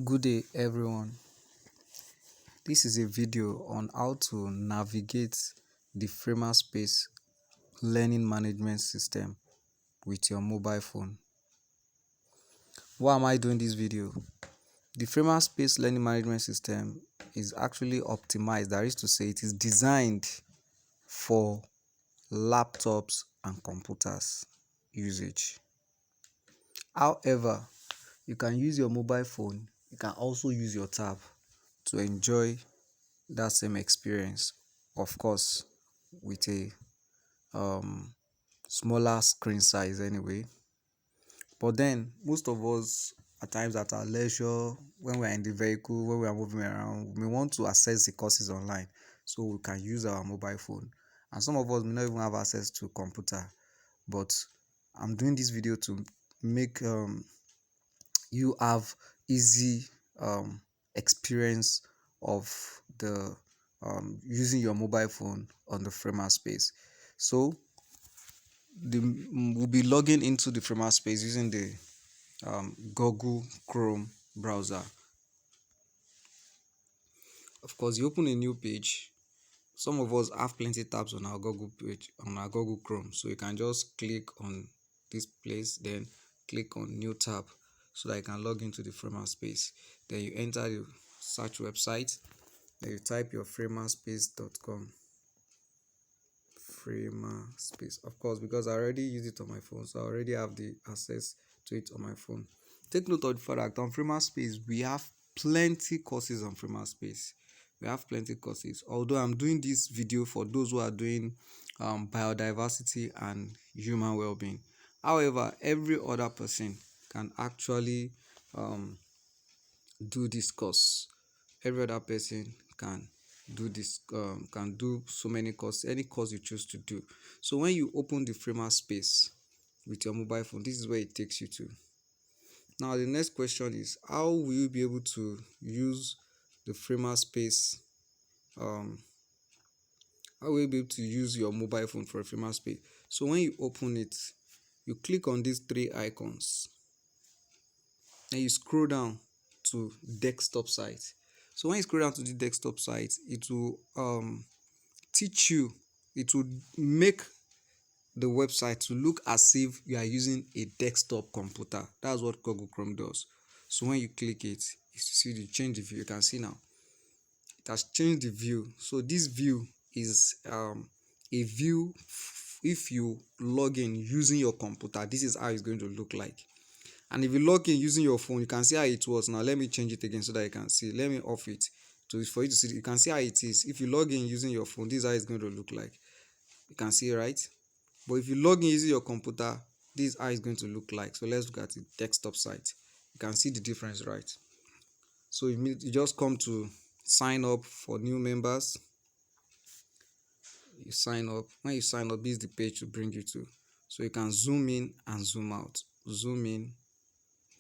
Good day, everyone. This is a video on how to navigate the Framerspace learning management system with your mobile phone. Why am I doing this video? The Framerspace learning management system is actually optimized, that is to say, it is designed for laptops and computers usage. However, you can use your mobile phone, you can also use your tab to enjoy that same experience, of course with a smaller screen size anyway. But then most of us at times at our leisure, when we're in the vehicle, when we are moving around, we want to access the courses online, so we can use our mobile phone. And some of us may not even have access to computer, but I'm doing this video to make you have easy experience of the using your mobile phone on the Framerspace. So we'll be logging into the Framerspace using the Google Chrome browser. Of course, you open a new page. Some of us have plenty tabs on our Google page, on our Google Chrome, so you can just click on this place, then click on new tab so that you can log into the Framerspace. Then you enter the search website, then you type your framerspace.com. Framerspace, of course, because I already use it on my phone, so I already have the access to it on my phone. Take note of the fact that on Framerspace we have plenty courses on Framerspace. We have plenty courses, although I'm doing this video for those who are doing biodiversity and human well-being. However, every other person can actually do this course. Every other person can do this, can do so many courses, any course you choose to do. So when you open the Framerspace with your mobile phone, this is where it takes you to. Now the next question is, how will you be able to use the Framerspace? How will you be able to use your mobile phone for a Framerspace? So when you open it, you click on these three icons, and you scroll down to desktop site. So when you scroll down to the desktop site, it will teach you, it will make the website to look as if you are using a desktop computer. That's what Google Chrome does. So when you click it, you see the change the view. You can see now it has changed the view. So this view is a view if you log in using your computer. This is how it's going to look like. And if you log in using your phone, you can see how it was. Now let me change it again so that you can see. Let me off it for you to see. You can see how it is. If you log in using your phone, this is how it's going to look like. You can see, right? But if you log in using your computer, this is how it's going to look like. So let's look at the desktop site. You can see the difference, right? So you just come to sign up for new members. You sign up. When you sign up, this is the page to bring you to. So you can zoom in and zoom out. Zoom in,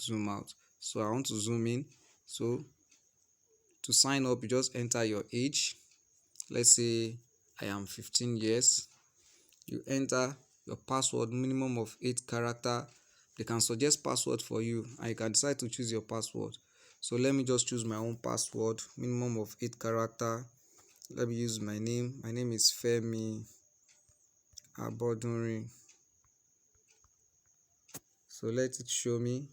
zoom out. So I want to zoom in. So to sign up, you just enter your age. Let's say I am 15 years. You enter your password, minimum of 8 characters. They can suggest password for you and you can decide to choose your password. So let me just choose my own password, minimum of 8 characters. Let me use my name. My name is Femi Abodunrin. So let it show me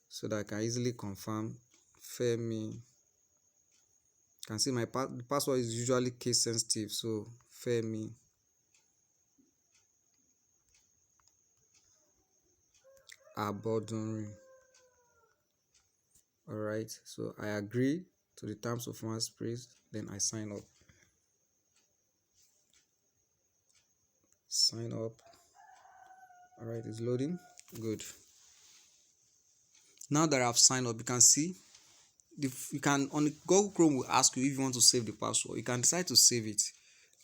so that I can easily confirm. Femi. You can see my the password is usually case sensitive, so Femi Abodunrin. Alright, so I agree to the terms of Framerspace, then I sign up. Sign up. Alright, it's loading. Good. Now that I've signed up, you can see you can, on the Google Chrome will ask you if you want to save the password. You can decide to save it.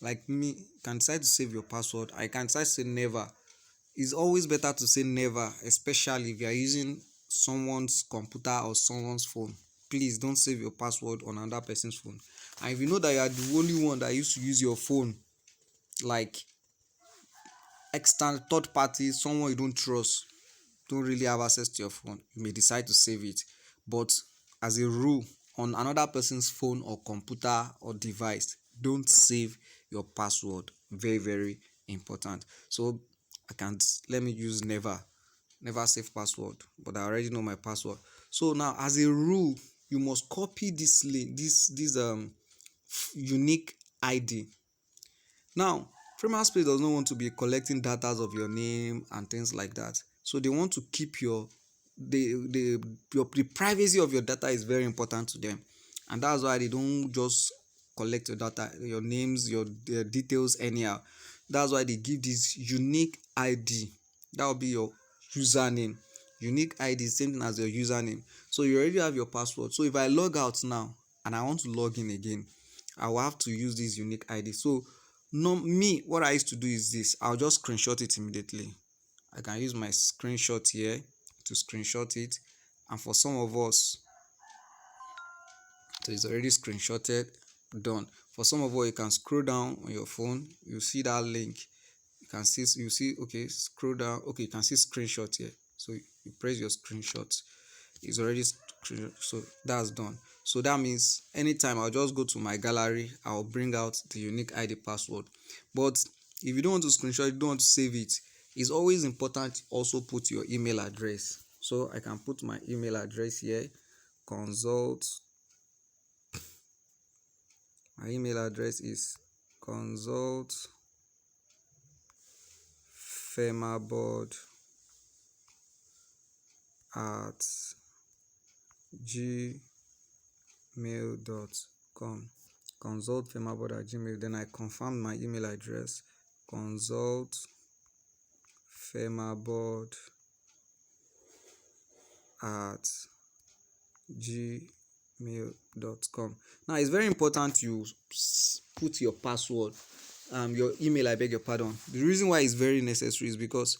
Like me, you can decide to save your password. I can decide to say never. It's always better to say never, especially if you are using someone's computer or someone's phone. Please don't save your password on another person's phone. And if you know that you are the only one that used to use your phone, like external third party, someone you don't trust, don't really have access to your phone, you may decide to save it. but as a rule, on another person's phone or computer or device, don't save your password. Very, very important. So I can't, let me use never save password, but I already know my password. So now, as a rule, you must copy this link, this unique ID. Now, Framerspace does not want to be collecting data of your name and things like that. So they want to keep the privacy of your data is very important to them, and that's why they don't just collect your data, your names, your details anyhow. That's why they give this unique ID. That will be your username. Unique ID, same thing as your username. So you already have your password. So if I log out now and I want to log in again, I will have to use this unique ID. So no, me, what I used to do is this. I'll just screenshot it immediately. I can use my screenshot here to screenshot it. And for some of us, so it's already screenshotted, done. For some of us, you can scroll down on your phone, you see that link. You see, okay, scroll down. Okay, you can see screenshot here. So you press your screenshot. It's already so that's done. So that means anytime I'll just go to my gallery, I'll bring out the unique ID password. But if you don't want to screenshot, you don't want to save it, it's always important to also put your email address. So I can put my email address here. Consult. My email address is consultfemaboard@gmail.com. Consultfemaboard@gmail. Then I confirm my email address. consultfemaboard@gmail.com. Now it's very important you put your password, your email, I beg your pardon. The reason why it's very necessary is because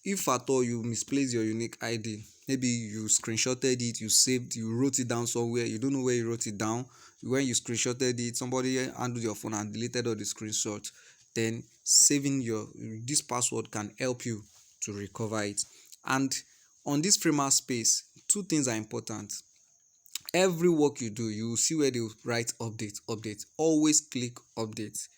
if at all you misplace your unique ID, maybe you screenshotted it, you saved, you wrote it down somewhere, you don't know where you wrote it down. When you screenshotted it, somebody handled your phone and deleted all the screenshots, then saving this password can help you to recover it. And on this Framerspace, two things are important. Every work you do, you will see where they write update. Always click update.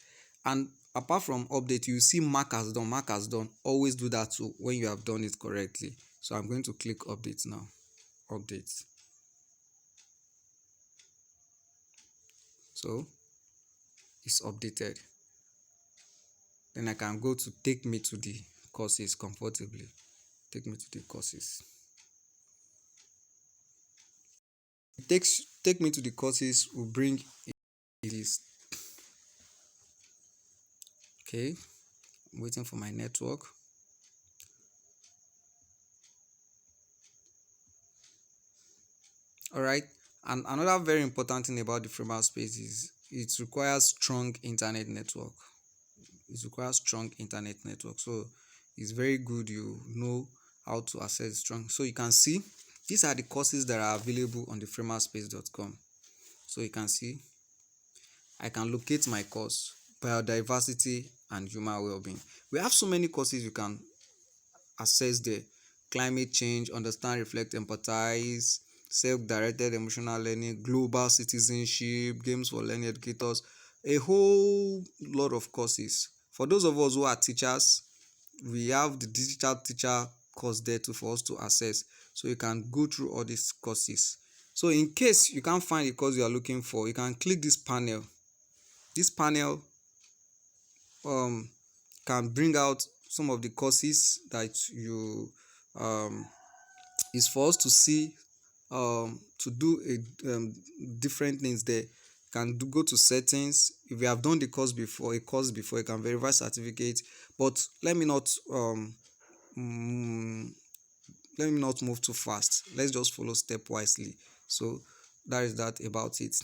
And apart from update, you see mark as done. Always do that too when you have done it correctly. So I'm going to click update now. Update. So it's updated. Then I can go to take me to the courses comfortably. Take me to the courses. Take me to the courses will bring a list. Okay, I'm waiting for my network. All right, and another very important thing about the Framerspace is it requires strong internet network. So it's very good you know how to access strong. So you can see these are the courses that are available on the framerspace.com. So you can see I can locate my course, biodiversity and human well-being. We have so many courses you can access there. Climate change, understand, reflect, empathize, self-directed emotional learning, global citizenship, games for learning educators, a whole lot of courses. For those of us who are teachers, we have the digital teacher course there too for us to access, so you can go through all these courses. So in case you can't find the course you are looking for, you can click this panel. This panel can bring out some of the courses that you is for us to see, to do different things there. Go to settings. If you have done a course before, you can verify certificate. But let me not move too fast. Let's just follow step wisely. So that is that about it.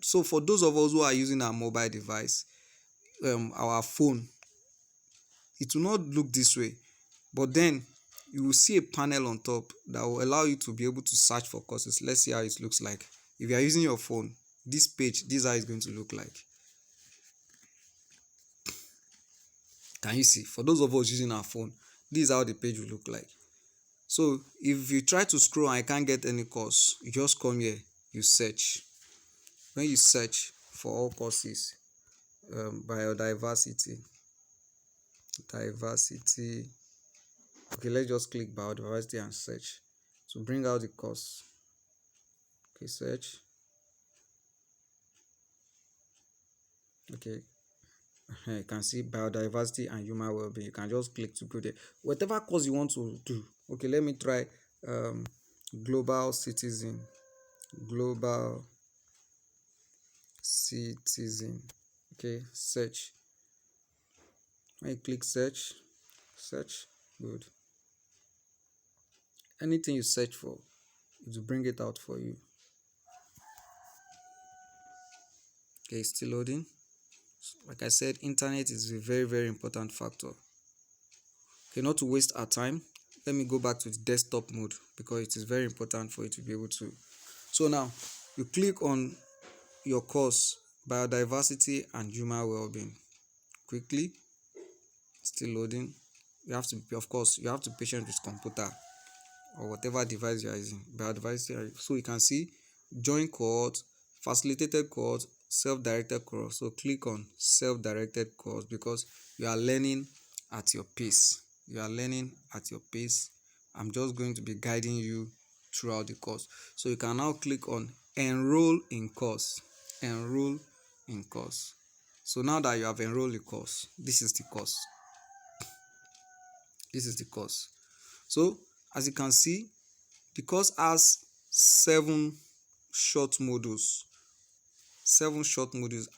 So for those of us who are using our mobile device, our phone, it will not look this way, but then you will see a panel on top that will allow you to be able to search for courses. Let's see how it looks like. If you are using your phone, this page, this is how it's going to look like. Can you see? For those of us using our phone, this is how the page will look like. So if you try to scroll and I can't get any course, you just come here, you search. When you search for all courses, biodiversity, diversity. Okay, let's just click biodiversity and search to bring out the course. Okay, search. Okay, you can see biodiversity and human well-being. You can just click to go there. Whatever course you want to do. Okay, let me try um global citizen. Global citizen. Okay, search. When you click search, search, good. Anything you search for, it will bring it out for you. Okay, it's still loading. Like I said, internet is a very, very important factor. Okay, not to waste our time, let me go back to the desktop mode because it is very important for you to be able to. So now you click on your course, biodiversity and human well-being. Quickly, still loading. You have to be, of course, you have to be patient with computer or whatever device you are using. Biodiversity. So you can see join cohort, facilitated cohort, self-directed course. So click on self-directed course because you are learning at your pace. You are learning at your pace. I'm just going to be guiding you throughout the course. So you can now click on enroll in course. Enroll in course. So now that you have enrolled the course, this is the course. This is the course. So as you can see, the course has 7 short modules,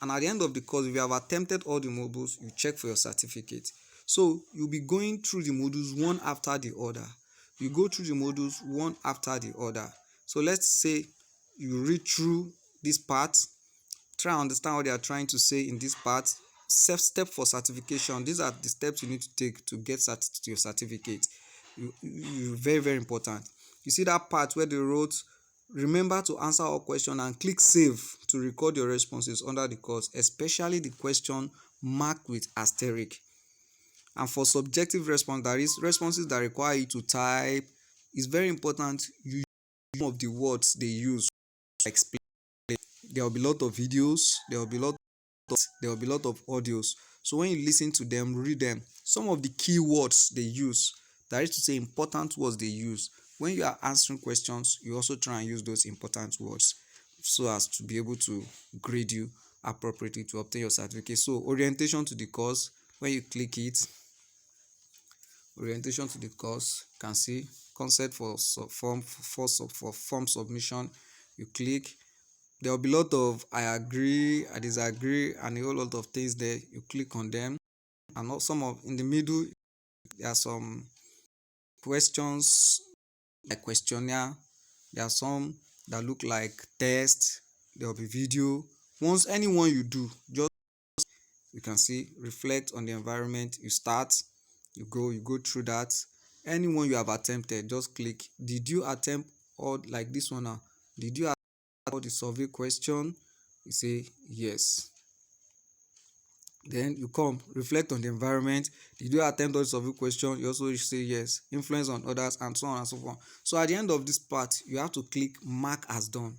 and at the end of the course, if you have attempted all the modules, you check for your certificate. So you'll be going through the modules one after the other. You go through the modules one after the other. So let's say you read through this part, try and understand what they are trying to say in this part. Step for certification. These are the steps you need to take to get your certificate. Very, very important. You see that part where they wrote, remember to answer all questions and click save to record your responses under the course, especially the question marked with asterisk. And for subjective response, there is responses that require you to type. It's very important you use some of the words they use to explain. There will be a lot of videos, there will be a lot of audios. So when you listen to them, read them. Some of the key words they use, that is to say important words they use. When you are answering questions, you also try and use those important words so as to be able to grade you appropriately to obtain your certificate. So orientation to the course, when you click it, orientation to the course, you can see concept for form submission. You click, there will be a lot of I agree, I disagree, and a whole lot of things there. You click on them, and also some of in the middle there are some questions like questionnaire. There are some that look like test. There will be video. Once anyone you do, just you can see reflect on the environment. You start, you go through that. Anyone you have attempted, just click. Did you attempt all like this one now? Did you all the survey question? You say yes. Then you come reflect on the environment. Did you attempt all the survey question? You also say yes. Influence on others and so on and so forth. So at the end of this part, you have to click mark as done.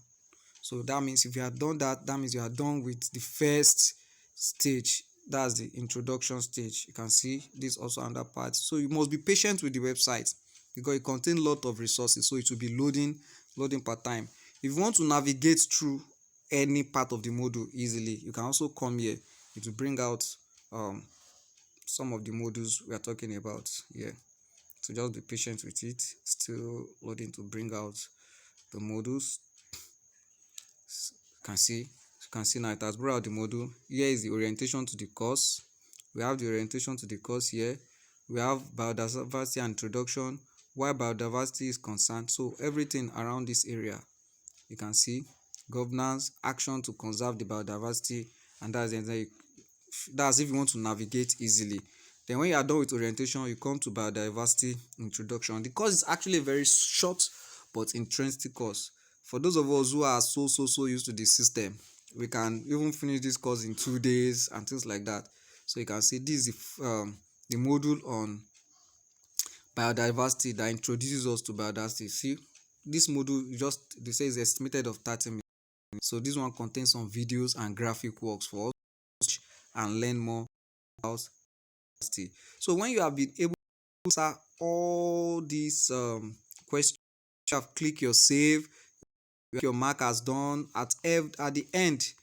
So that means if you have done that, that means you are done with the first stage. That's the introduction stage. You can see this also under part. So you must be patient with the website because it contains a lot of resources. So it will be loading per time. If you want to navigate through any part of the module easily, you can also come here. It will bring out some of the modules we are talking about here. So just be patient with it. Still loading to bring out the modules. You can see now it has brought out the module. Here is the orientation to the course. We have the orientation to the course here. We have biodiversity and introduction, where biodiversity is concerned. So everything around this area, you can see governance, action to conserve the biodiversity, and that's if you want to navigate easily. Then when you are done with orientation, you come to biodiversity introduction. The course is actually a very short but interesting course. For those of us who are so used to the system, we can even finish this course in 2 days and things like that. So you can see this is the module on biodiversity that introduces us to biodiversity. See, this module just they say is estimated of 30 minutes. So this one contains some videos and graphic works for us and learn more about biodiversity. So when you have been able to answer all these questions, you have click your save, your mark as done. At the end,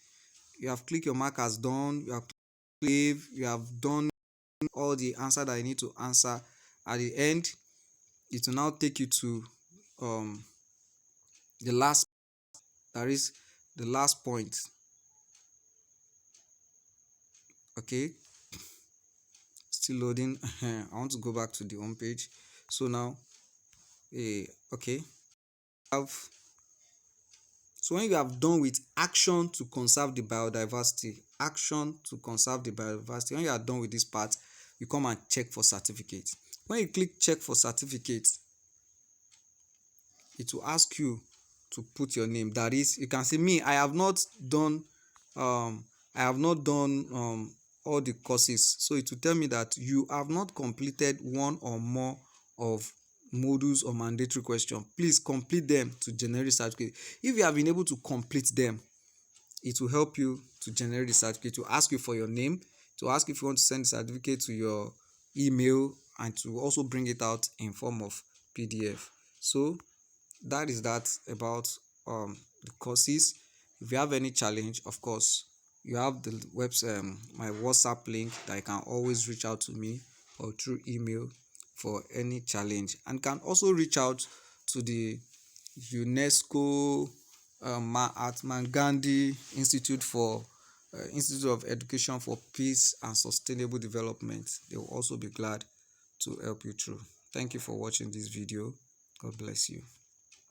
you have clicked your mark as done, you have save, you have done all the answer that you need to answer. At the end, it will now take you to um the last, that is the last point. Okay, still loading. I want to go back to the home page. So now, okay, have so when you have done with action to conserve the biodiversity, when you are done with this part, you come and check for certificate. When you click check for certificate, it will ask you to put your name. That is, you can see me, I have not done all the courses, so it will tell me that you have not completed one or more of modules or mandatory question. Please complete them to generate certificate. If you have been able to complete them, it will help you to generate the certificate. To ask you for your name, to ask if you want to send the certificate to your email, and to also bring it out in form of PDF. So that is that about the courses. If you have any challenge, of course, you have the website, my WhatsApp link, that you can always reach out to me, or through email for any challenge, and can also reach out to the UNESCO Mahatma Gandhi Institute of Education for Peace and Sustainable Development. They will also be glad to help you through. Thank you for watching this video. God bless you.